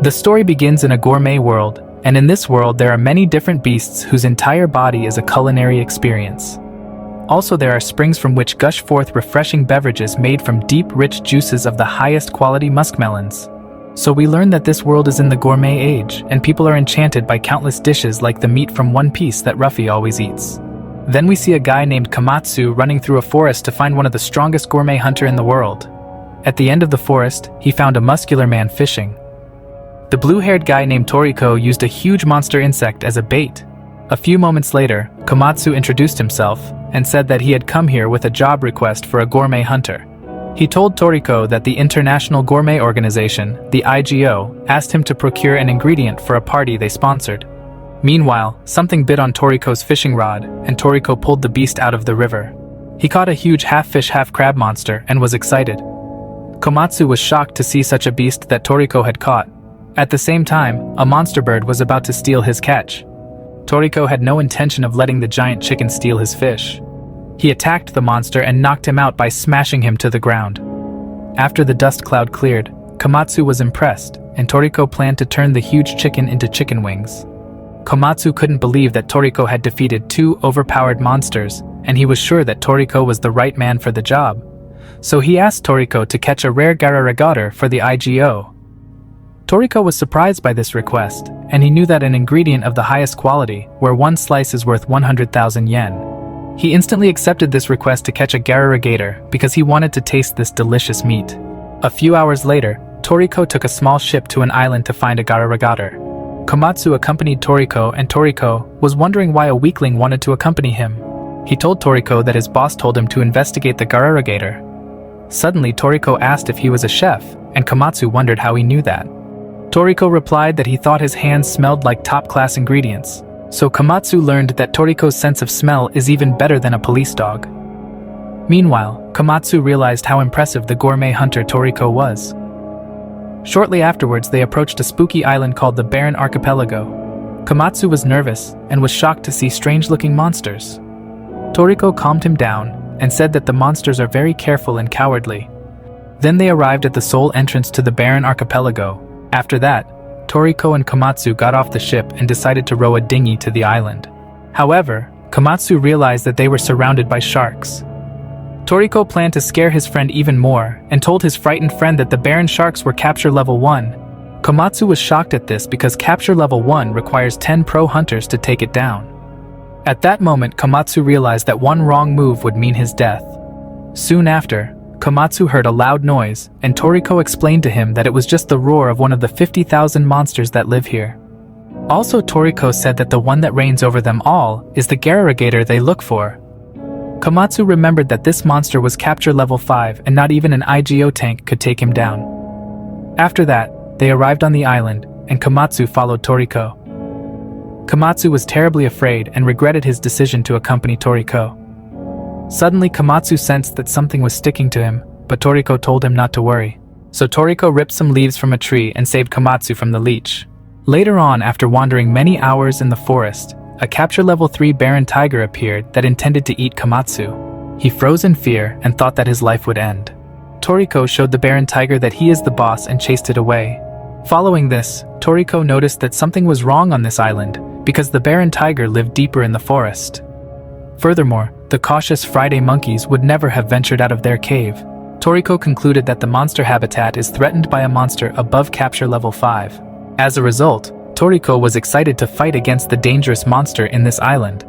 The story begins in a gourmet world, and in this world there are many different beasts whose entire body is a culinary experience. Also, there are springs from which gush forth refreshing beverages made from deep, rich juices of the highest quality muskmelons. So we learn that this world is in the gourmet age, and people are enchanted by countless dishes like the meat from One Piece that Ruffy always eats. Then we see a guy named Komatsu running through a forest to find one of the strongest gourmet hunter in the world. At the end of the forest, he found a muscular man fishing. The blue-haired guy named Toriko used a huge monster insect as a bait. A few moments later, Komatsu introduced himself and said that he had come here with a job request for a gourmet hunter. He told Toriko that the International Gourmet Organization, the IGO, asked him to procure an ingredient for a party they sponsored. Meanwhile, something bit on Toriko's fishing rod, and Toriko pulled the beast out of the river. He caught a huge half-fish, half-crab monster and was excited. Komatsu was shocked to see such a beast that Toriko had caught. At the same time, a monster bird was about to steal his catch. Toriko had no intention of letting the giant chicken steal his fish. He attacked the monster and knocked him out by smashing him to the ground. After the dust cloud cleared, Komatsu was impressed, and Toriko planned to turn the huge chicken into chicken wings. Komatsu couldn't believe that Toriko had defeated two overpowered monsters, and he was sure that Toriko was the right man for the job. So he asked Toriko to catch a rare gararagotter for the IGO. Toriko was surprised by this request, and he knew that an ingredient of the highest quality, where one slice is worth 100,000 yen. He instantly accepted this request to catch a gararagator because he wanted to taste this delicious meat. A few hours later, Toriko took a small ship to an island to find a gararagator. Komatsu accompanied Toriko, and Toriko was wondering why a weakling wanted to accompany him. He told Toriko that his boss told him to investigate the gararagator. Suddenly, Toriko asked if he was a chef, and Komatsu wondered how he knew that. Toriko replied that he thought his hands smelled like top-class ingredients. So Komatsu learned that Toriko's sense of smell is even better than a police dog. Meanwhile, Komatsu realized how impressive the gourmet hunter Toriko was. Shortly afterwards, they approached a spooky island called the Barren Archipelago. Komatsu was nervous and was shocked to see strange-looking monsters. Toriko calmed him down and said that the monsters are very careful and cowardly. Then they arrived at the sole entrance to the Barren Archipelago. After that, Toriko and Komatsu got off the ship and decided to row a dinghy to the island. However, Komatsu realized that they were surrounded by sharks. Toriko planned to scare his friend even more and told his frightened friend that the barren sharks were capture level 1. Komatsu was shocked at this because capture level 1 requires 10 pro hunters to take it down. At that moment, Komatsu realized that one wrong move would mean his death. Soon after, Komatsu heard a loud noise, and Toriko explained to him that it was just the roar of one of the 50,000 monsters that live here. Also, Toriko said that the one that reigns over them all is the gararagator they look for. Komatsu remembered that this monster was capture level 5 and not even an IGO tank could take him down. After that, they arrived on the island, and Komatsu followed Toriko. Komatsu was terribly afraid and regretted his decision to accompany Toriko. Suddenly, Komatsu sensed that something was sticking to him, but Toriko told him not to worry. So Toriko ripped some leaves from a tree and saved Komatsu from the leech. Later on, after wandering many hours in the forest, a capture level 3 barren tiger appeared that intended to eat Komatsu. He froze in fear and thought that his life would end. Toriko showed the barren tiger that he is the boss and chased it away. Following this, Toriko noticed that something was wrong on this island because the barren tiger lived deeper in the forest. Furthermore, the cautious Friday monkeys would never have ventured out of their cave. Toriko concluded that the monster habitat is threatened by a monster above capture level 5. As a result, Toriko was excited to fight against the dangerous monster in this island.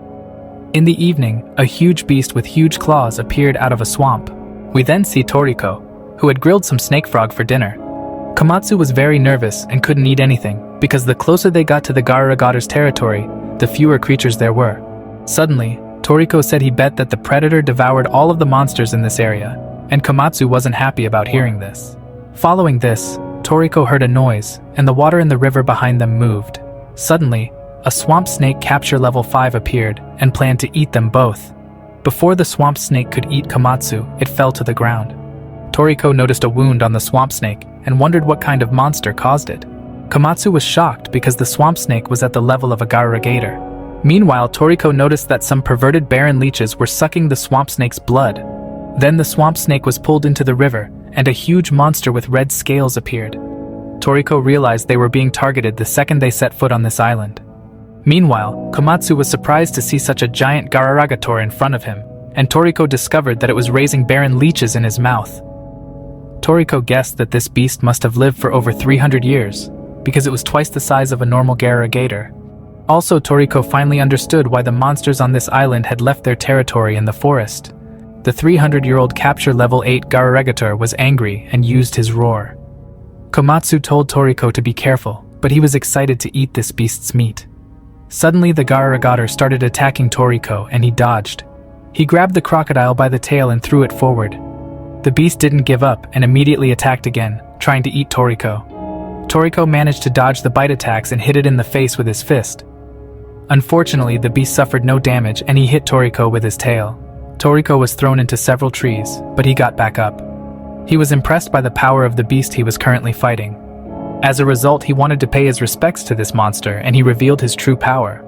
In the evening, a huge beast with huge claws appeared out of a swamp. We then see Toriko, who had grilled some snake frog for dinner. Komatsu was very nervous and couldn't eat anything, because the closer they got to the gararagatter's territory, the fewer creatures there were. Suddenly, Toriko said he bet that the predator devoured all of the monsters in this area, and Komatsu wasn't happy about hearing this. Following this, Toriko heard a noise, and the water in the river behind them moved. Suddenly, a swamp snake capture level 5 appeared and planned to eat them both. Before the swamp snake could eat Komatsu, it fell to the ground. Toriko noticed a wound on the swamp snake and wondered what kind of monster caused it. Komatsu was shocked because the swamp snake was at the level of a gararagator. Meanwhile, Toriko noticed that some perverted barren leeches were sucking the swamp snake's blood. Then the swamp snake was pulled into the river, and a huge monster with red scales appeared. Toriko realized they were being targeted the second they set foot on this island. Meanwhile, Komatsu was surprised to see such a giant Gararagator in front of him, and Toriko discovered that it was raising barren leeches in his mouth. Toriko guessed that this beast must have lived for over 300 years, because it was twice the size of a normal Gararagator. Also, Toriko finally understood why the monsters on this island had left their territory in the forest. The 300-year-old capture level 8 Gararagator was angry and used his roar. Komatsu told Toriko to be careful, but he was excited to eat this beast's meat. Suddenly the Gararagator started attacking Toriko and he dodged. He grabbed the crocodile by the tail and threw it forward. The beast didn't give up and immediately attacked again, trying to eat Toriko. Toriko managed to dodge the bite attacks and hit it in the face with his fist. Unfortunately, the beast suffered no damage and he hit Toriko with his tail. Toriko was thrown into several trees, but he got back up. He was impressed by the power of the beast he was currently fighting. As a result, he wanted to pay his respects to this monster and he revealed his true power.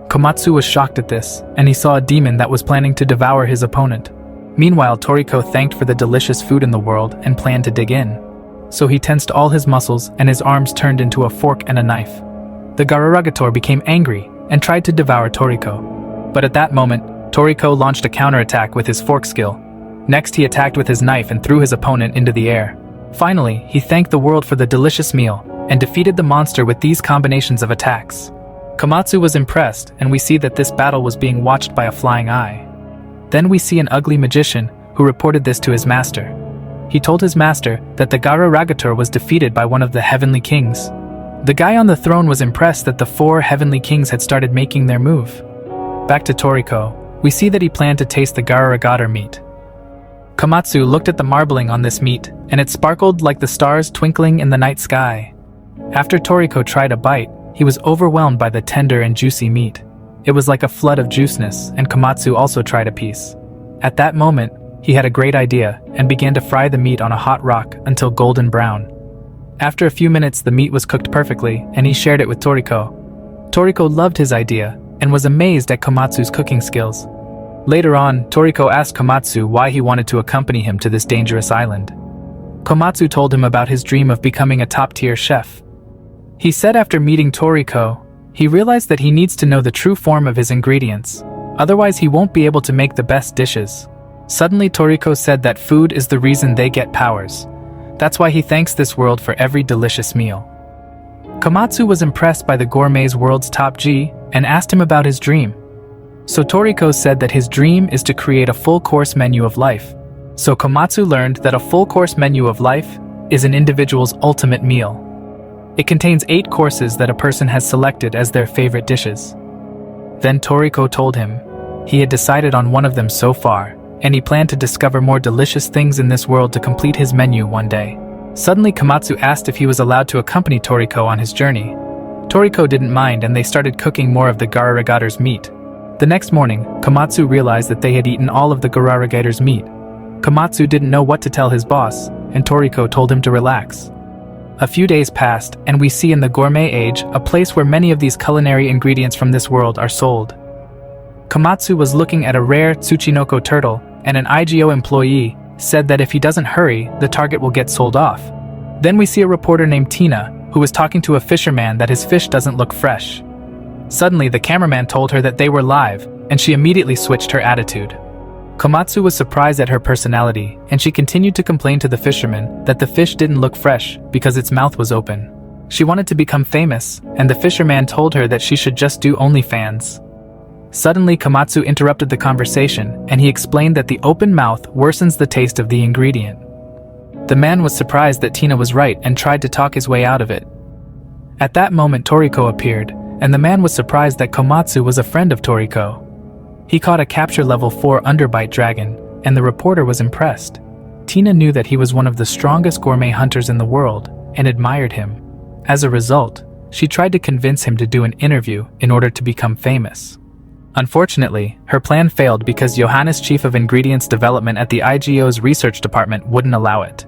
Komatsu was shocked at this, and he saw a demon that was planning to devour his opponent. Meanwhile, Toriko thanked for the delicious food in the world and planned to dig in. So he tensed all his muscles and his arms turned into a fork and a knife. The Gararagator became angry and tried to devour Toriko. But at that moment, Toriko launched a counterattack with his fork skill. Next, he attacked with his knife and threw his opponent into the air. Finally, he thanked the world for the delicious meal and defeated the monster with these combinations of attacks. Komatsu was impressed, and we see that this battle was being watched by a flying eye. Then we see an ugly magician who reported this to his master. He told his master that the Gararagator was defeated by one of the heavenly kings. The guy on the throne was impressed that the 4 heavenly kings had started making their move. Back to Toriko, we see that he planned to taste the Gararagator meat. Komatsu looked at the marbling on this meat, and it sparkled like the stars twinkling in the night sky. After Toriko tried a bite, he was overwhelmed by the tender and juicy meat. It was like a flood of juiciness, and Komatsu also tried a piece. At that moment, he had a great idea and began to fry the meat on a hot rock until golden brown. After a few minutes, the meat was cooked perfectly, and he shared it with Toriko. Toriko loved his idea and was amazed at Komatsu's cooking skills. Later on, Toriko asked Komatsu why he wanted to accompany him to this dangerous island. Komatsu told him about his dream of becoming a top-tier chef. He said after meeting Toriko, he realized that he needs to know the true form of his ingredients, otherwise he won't be able to make the best dishes. Suddenly Toriko said that food is the reason they get powers. That's why he thanks this world for every delicious meal. Komatsu was impressed by the Gourmet World's top G and asked him about his dream. So Toriko said that his dream is to create a full-course menu of life. So Komatsu learned that a full-course menu of life is an individual's ultimate meal. It contains 8 courses that a person has selected as their favorite dishes. Then Toriko told him he had decided on one of them so far, and he planned to discover more delicious things in this world to complete his menu one day. Suddenly Komatsu asked if he was allowed to accompany Toriko on his journey. Toriko didn't mind and they started cooking more of the Gararagator's meat. The next morning, Komatsu realized that they had eaten all of the Gararagator's meat. Komatsu didn't know what to tell his boss, and Toriko told him to relax. A few days passed, and we see in the gourmet age a place where many of these culinary ingredients from this world are sold. Komatsu was looking at a rare Tsuchinoko turtle, and an IGO employee said that if he doesn't hurry, the target will get sold off. Then we see a reporter named Tina, who was talking to a fisherman that his fish doesn't look fresh. Suddenly, the cameraman told her that they were live, and she immediately switched her attitude. Komatsu was surprised at her personality, and she continued to complain to the fisherman that the fish didn't look fresh because its mouth was open. She wanted to become famous, and the fisherman told her that she should just do OnlyFans. Suddenly, Komatsu interrupted the conversation, and he explained that the open mouth worsens the taste of the ingredient. The man was surprised that Tina was right and tried to talk his way out of it. At that moment, Toriko appeared, and the man was surprised that Komatsu was a friend of Toriko. He caught a capture level 4 underbite dragon, and the reporter was impressed. Tina knew that he was one of the strongest gourmet hunters in the world, and admired him. As a result, she tried to convince him to do an interview in order to become famous. Unfortunately, her plan failed because Johannes, chief of ingredients development at the IGO's research department, wouldn't allow it.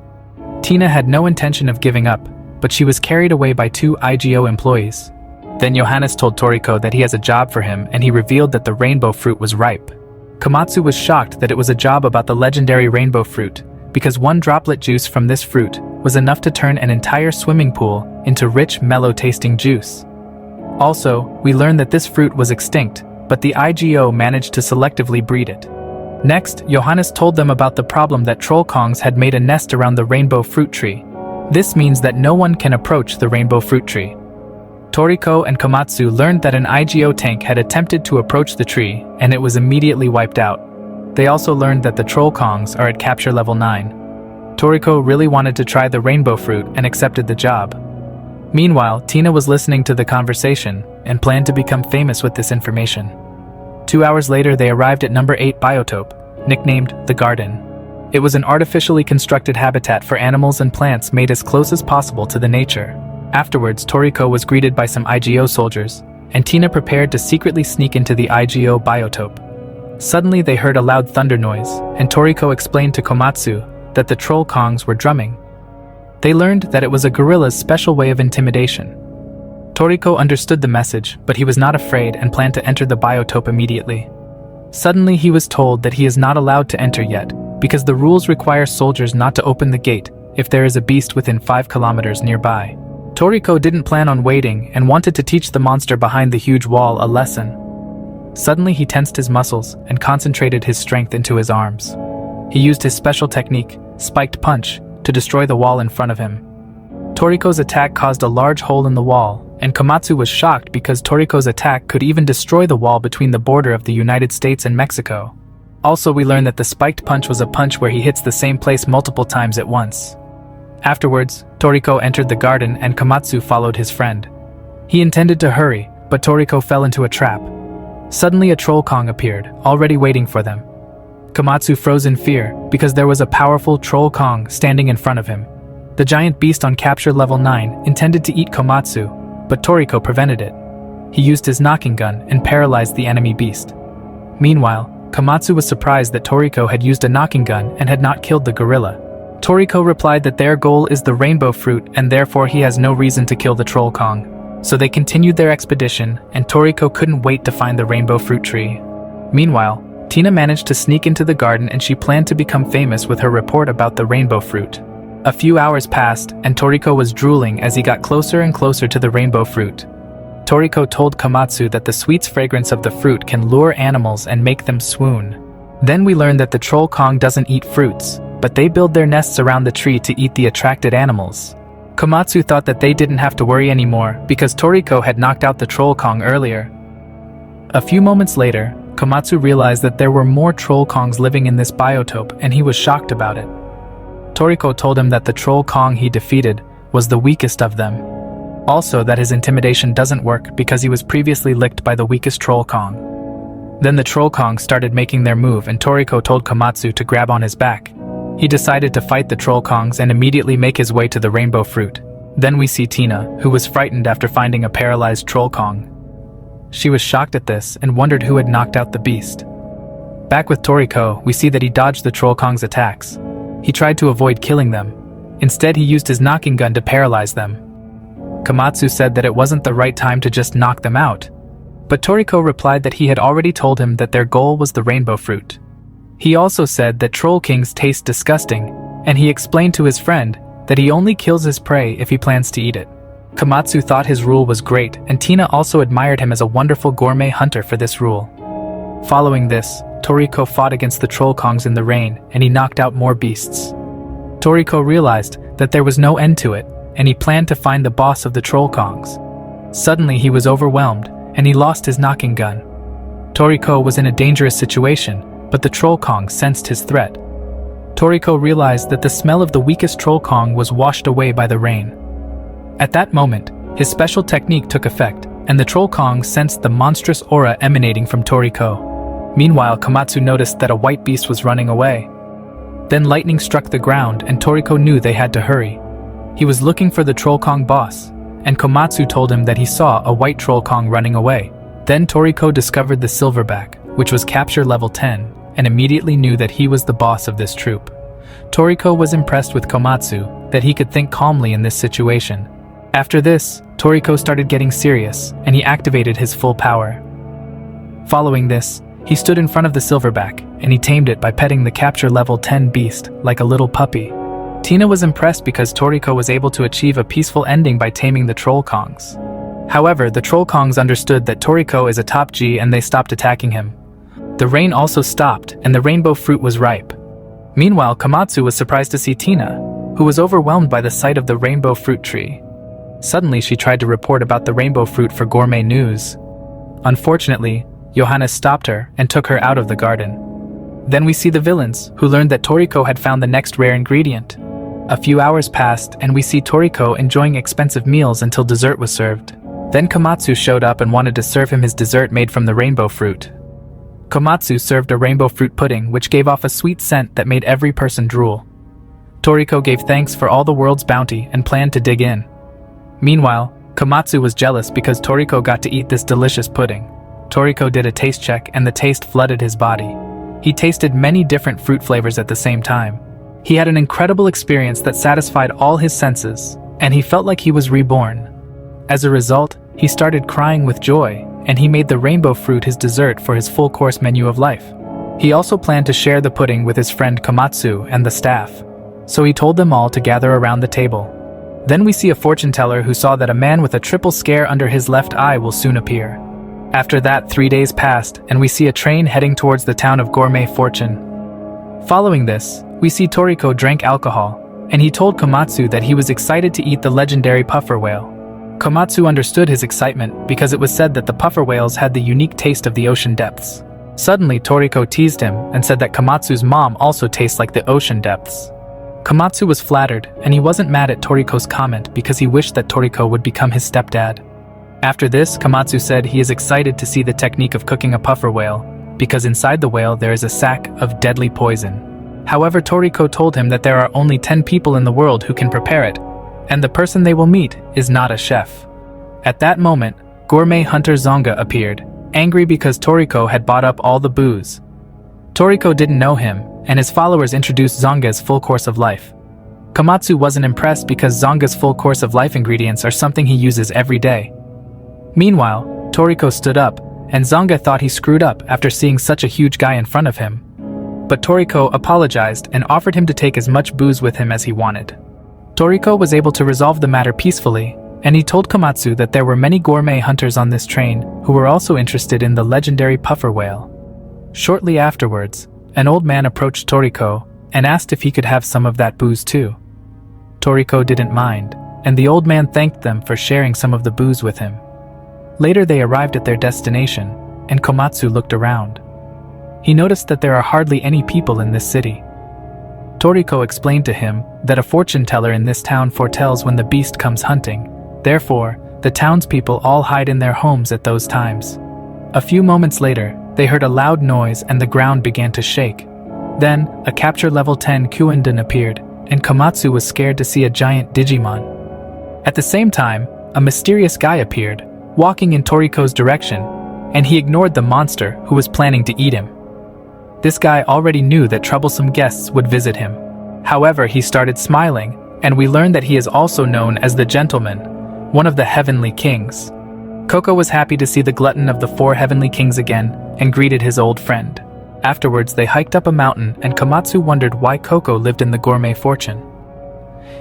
Tina had no intention of giving up, but she was carried away by 2 IGO employees. Then Johannes told Toriko that he has a job for him, and he revealed that the rainbow fruit was ripe. Komatsu was shocked that it was a job about the legendary rainbow fruit, because one droplet juice from this fruit was enough to turn an entire swimming pool into rich, mellow-tasting juice. Also, we learned that this fruit was extinct, but the IGO managed to selectively breed it. Next, Johannes told them about the problem that trollkongs had made a nest around the rainbow fruit tree. This means that no one can approach the rainbow fruit tree. Toriko and Komatsu learned that an IGO tank had attempted to approach the tree, and it was immediately wiped out. They also learned that the trollkongs are at capture level 9. Toriko really wanted to try the rainbow fruit and accepted the job. Meanwhile, Tina was listening to the conversation and planned to become famous with this information. 2 hours later, they arrived at number 8 biotope, nicknamed the Garden. It was an artificially constructed habitat for animals and plants made as close as possible to the nature. Afterwards, Toriko was greeted by some IGO soldiers, and Tina prepared to secretly sneak into the IGO biotope. Suddenly, they heard a loud thunder noise, and Toriko explained to Komatsu that the trollkongs were drumming. They learned that it was a gorilla's special way of intimidation. Toriko understood the message, but he was not afraid and planned to enter the biotope immediately. Suddenly, he was told that he is not allowed to enter yet, because the rules require soldiers not to open the gate if there is a beast within 5 kilometers nearby. Toriko didn't plan on waiting and wanted to teach the monster behind the huge wall a lesson. Suddenly, he tensed his muscles and concentrated his strength into his arms. He used his special technique, spiked punch, to destroy the wall in front of him. Toriko's attack caused a large hole in the wall, and Komatsu was shocked because Toriko's attack could even destroy the wall between the border of the United States and Mexico. Also, we learned that the spiked punch was a punch where he hits the same place multiple times at once. Afterwards, Toriko entered the garden and Komatsu followed his friend. He intended to hurry, but Toriko fell into a trap. Suddenly a trollkong appeared, already waiting for them. Komatsu froze in fear because there was a powerful trollkong standing in front of him. The giant beast on capture level 9 intended to eat Komatsu, but Toriko prevented it. He used his knocking gun and paralyzed the enemy beast. Meanwhile, Komatsu was surprised that Toriko had used a knocking gun and had not killed the gorilla. Toriko replied that their goal is the rainbow fruit and therefore he has no reason to kill the trollkong. So they continued their expedition, and Toriko couldn't wait to find the rainbow fruit tree. Meanwhile, Tina managed to sneak into the garden and she planned to become famous with her report about the rainbow fruit. A few hours passed, and Toriko was drooling as he got closer and closer to the rainbow fruit. Toriko told Komatsu that the sweet fragrance of the fruit can lure animals and make them swoon. Then we learned that the trollkong doesn't eat fruits, but they build their nests around the tree to eat the attracted animals. Komatsu thought that they didn't have to worry anymore because Toriko had knocked out the trollkong earlier. A few moments later, Komatsu realized that there were more trollkongs living in this biotope and he was shocked about it. Toriko told him that the trollkong he defeated was the weakest of them. Also that his intimidation doesn't work because he was previously licked by the weakest trollkong. Then the trollkongs started making their move and Toriko told Komatsu to grab on his back. He decided to fight the trollkongs and immediately make his way to the rainbow fruit. Then we see Tina, who was frightened after finding a paralyzed trollkong. She was shocked at this and wondered who had knocked out the beast. Back with Toriko, we see that he dodged the trollkong's attacks. He tried to avoid killing them. Instead, he used his knocking gun to paralyze them. Komatsu said that it wasn't the right time to just knock them out. But Toriko replied that he had already told him that their goal was the rainbow fruit. He also said that troll kings taste disgusting, and he explained to his friend that he only kills his prey if he plans to eat it. Komatsu thought his rule was great, and Tina also admired him as a wonderful gourmet hunter for this rule. Following this, Toriko fought against the trollkongs in the rain, and he knocked out more beasts. Toriko realized that there was no end to it, and he planned to find the boss of the trollkongs. Suddenly he was overwhelmed, and he lost his knocking gun. Toriko was in a dangerous situation, but the trollkong sensed his threat. Toriko realized that the smell of the weakest trollkong was washed away by the rain. At that moment, his special technique took effect, and the trollkong sensed the monstrous aura emanating from Toriko. Meanwhile, Komatsu noticed that a white beast was running away. Then lightning struck the ground, and Toriko knew they had to hurry. He was looking for the trollkong boss, and Komatsu told him that he saw a white trollkong running away. Then Toriko discovered the silverback, which was capture level 10, and immediately knew that he was the boss of this troop. Toriko was impressed with Komatsu, that he could think calmly in this situation. After this, Toriko started getting serious, and he activated his full power. Following this, he stood in front of the silverback, and he tamed it by petting the capture level 10 beast like a little puppy. Tina was impressed because Toriko was able to achieve a peaceful ending by taming the troll Kongs. However, the troll Kongs understood that Toriko is a top G and they stopped attacking him. The rain also stopped and the rainbow fruit was ripe. Meanwhile, Komatsu was surprised to see Tina, who was overwhelmed by the sight of the rainbow fruit tree. Suddenly, she tried to report about the rainbow fruit for Gourmet News. Unfortunately, Johannes stopped her and took her out of the garden. Then we see the villains, who learned that Toriko had found the next rare ingredient. A few hours passed and we see Toriko enjoying expensive meals until dessert was served. Then Komatsu showed up and wanted to serve him his dessert made from the rainbow fruit. Komatsu served a rainbow fruit pudding which gave off a sweet scent that made every person drool. Toriko gave thanks for all the world's bounty and planned to dig in. Meanwhile, Komatsu was jealous because Toriko got to eat this delicious pudding. Toriko did a taste check and the taste flooded his body. He tasted many different fruit flavors at the same time. He had an incredible experience that satisfied all his senses, and he felt like he was reborn. As a result, he started crying with joy, and he made the rainbow fruit his dessert for his full-course menu of life. He also planned to share the pudding with his friend Komatsu and the staff, so he told them all to gather around the table. Then we see a fortune teller who saw that a man with a triple scare under his left eye will soon appear. After that, 3 days passed, and we see a train heading towards the town of Gourmet Fortune. Following this, we see Toriko drank alcohol, and he told Komatsu that he was excited to eat the legendary puffer whale. Komatsu understood his excitement because it was said that the puffer whales had the unique taste of the ocean depths. Suddenly, Toriko teased him and said that Komatsu's mom also tastes like the ocean depths. Komatsu was flattered, and he wasn't mad at Toriko's comment because he wished that Toriko would become his stepdad. After this, Komatsu said he is excited to see the technique of cooking a puffer whale, because inside the whale there is a sack of deadly poison. However, Toriko told him that there are only 10 people in the world who can prepare it, and the person they will meet is not a chef. At that moment, gourmet hunter Zonga appeared, angry because Toriko had bought up all the booze. Toriko didn't know him, and his followers introduced Zonga's full course of life. Komatsu wasn't impressed because Zonga's full course of life ingredients are something he uses every day. Meanwhile, Toriko stood up, and Zonga thought he screwed up after seeing such a huge guy in front of him. But Toriko apologized and offered him to take as much booze with him as he wanted. Toriko was able to resolve the matter peacefully, and he told Komatsu that there were many gourmet hunters on this train who were also interested in the legendary puffer whale. Shortly afterwards, an old man approached Toriko and asked if he could have some of that booze too. Toriko didn't mind, and the old man thanked them for sharing some of the booze with him. Later they arrived at their destination, and Komatsu looked around. He noticed that there are hardly any people in this city. Toriko explained to him that a fortune teller in this town foretells when the beast comes hunting. Therefore, the townspeople all hide in their homes at those times. A few moments later, they heard a loud noise and the ground began to shake. Then, a capture level 10 Kuenden appeared, and Komatsu was scared to see a giant Digimon. At the same time, a mysterious guy appeared, walking in Toriko's direction, and he ignored the monster who was planning to eat him. This guy already knew that troublesome guests would visit him. However, he started smiling, and we learned that he is also known as the Gentleman, one of the Heavenly Kings. Coco was happy to see the glutton of the 4 Heavenly Kings again and greeted his old friend. Afterwards, they hiked up a mountain, and Komatsu wondered why Coco lived in the Gourmet Fortune.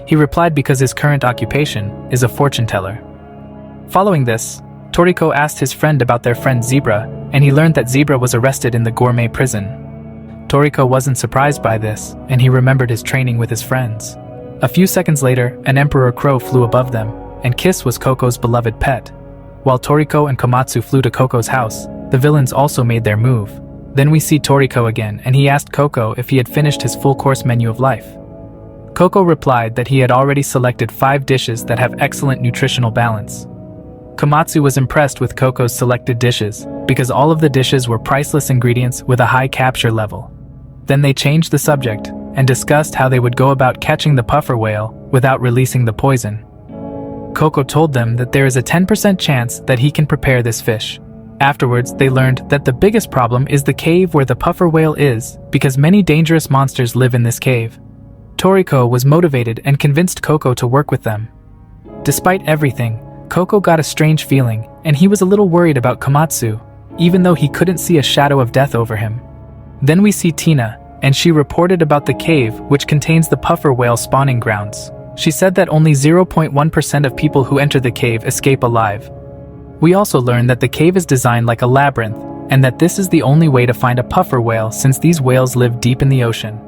He replied because his current occupation is a fortune teller. Following this, Toriko asked his friend about their friend Zebra, and he learned that Zebra was arrested in the Gourmet prison. Toriko wasn't surprised by this, and he remembered his training with his friends. A few seconds later, an emperor crow flew above them, and Kiss was Coco's beloved pet. While Toriko and Komatsu flew to Coco's house, the villains also made their move. Then we see Toriko again, and he asked Coco if he had finished his full-course menu of life. Coco replied that he had already selected 5 dishes that have excellent nutritional balance. Komatsu was impressed with Coco's selected dishes, because all of the dishes were priceless ingredients with a high capture level. Then they changed the subject, and discussed how they would go about catching the puffer whale without releasing the poison. Coco told them that there is a 10% chance that he can prepare this fish. Afterwards, they learned that the biggest problem is the cave where the puffer whale is, because many dangerous monsters live in this cave. Toriko was motivated and convinced Coco to work with them. Despite everything, Coco got a strange feeling, and he was a little worried about Komatsu, even though he couldn't see a shadow of death over him. Then we see Tina, and she reported about the cave, which contains the puffer whale spawning grounds. She said that only 0.1% of people who enter the cave escape alive. We also learned that the cave is designed like a labyrinth, and that this is the only way to find a puffer whale since these whales live deep in the ocean.